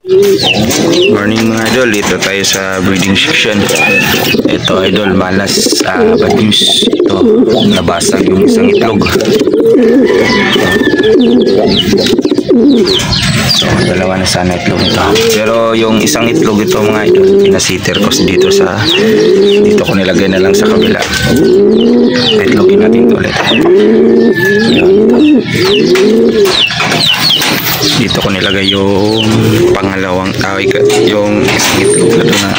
Morning mga idol, dito tayo sa breeding section. Ito idol, malas bad news. Ito, nabasag yung isang itlog. So, dalawa na sana itlog ito. Pero yung isang itlog ito mga idol, pinasiter ko dito ko nilagay na lang sa kabila. Itlogin natin ito ulit. Dito ko nilagay yung pangalawang yung isang itlog na ito na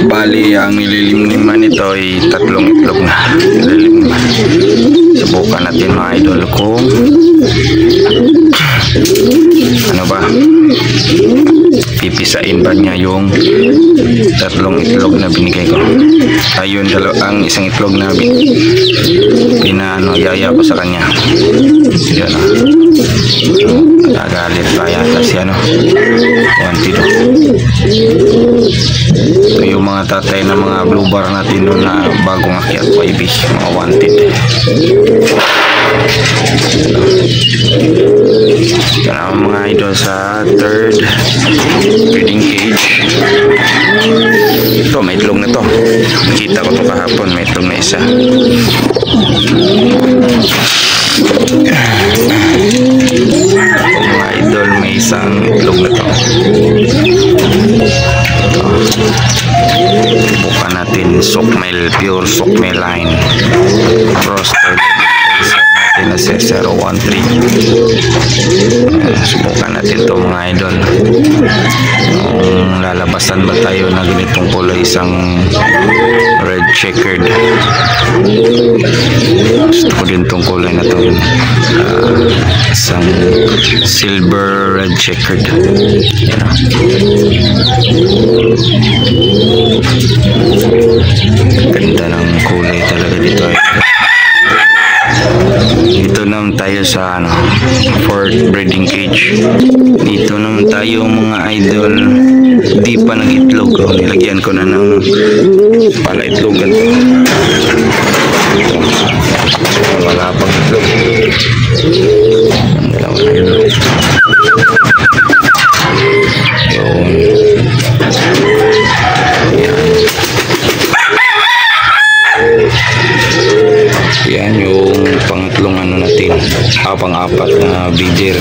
bali ang nililimliman nito ay 3 itlog na nililimliman. Subukan natin mga idol kung ano ba, pipisain ba niya yung 3 itlog na binigay ko. Ayun, ang isang itlog na yaya ko sa kanya. Yan o. Nagalit pa yata si wanted. Ito yung mga tatay na mga blue bar natin doon na bagong akyat pa ibig, mga wanted. Ito na mga idol sa 3rd breeding cage. Ito, may itlog na to. Nakita ko to kahapon, may itlog na isa. Mga idol, may isang itlog na to. Bukan natin pure Sokmel line cross natin na 013. Subukan natin to mga idol. Kung lalabasan ba tayo na ganitong kulay, isang red checkered. Gusto ko din tong kulay na to, isang silver red checkered. Ganda ng kulay talaga dito. Dito naman tayo sa 4th breeding cage. Dito naman tayo mga idol, di pa nag-itlog. Nilagyan ko na ng pala-itlogan. Wala pang itlog. Ang dalawa na yun. Yan yung pangatlong natin, pang-apat na breeder.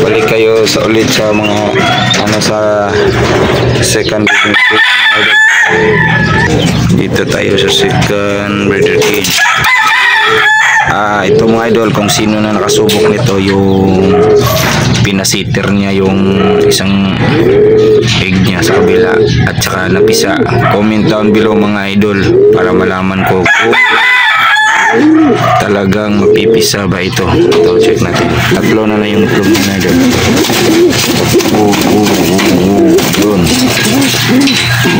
Balik kayo ulit sa mga sa 2nd breeding cage. Dito tayo sa 2nd breeder cage. Ito mga idol, kung sino na nakasubok nito, yung pinasiter niya yung isang egg niya sa kabila at saka napisa, comment down below mga idol para malaman ko kung talagang mapipisa ba ito. Ito, check natin. 3 na yung itlog niya na idol. Yun.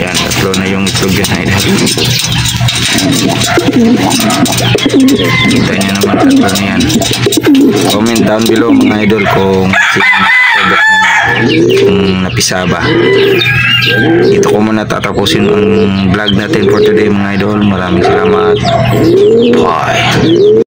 Yan, 3 na yung itlog niya na idol. Kita niyo naman 3 na yan. Comment down below mga idol kung napisa ba. Ito ko muna tatapusin ang vlog natin for today mga idol. Maraming salamat. Bye.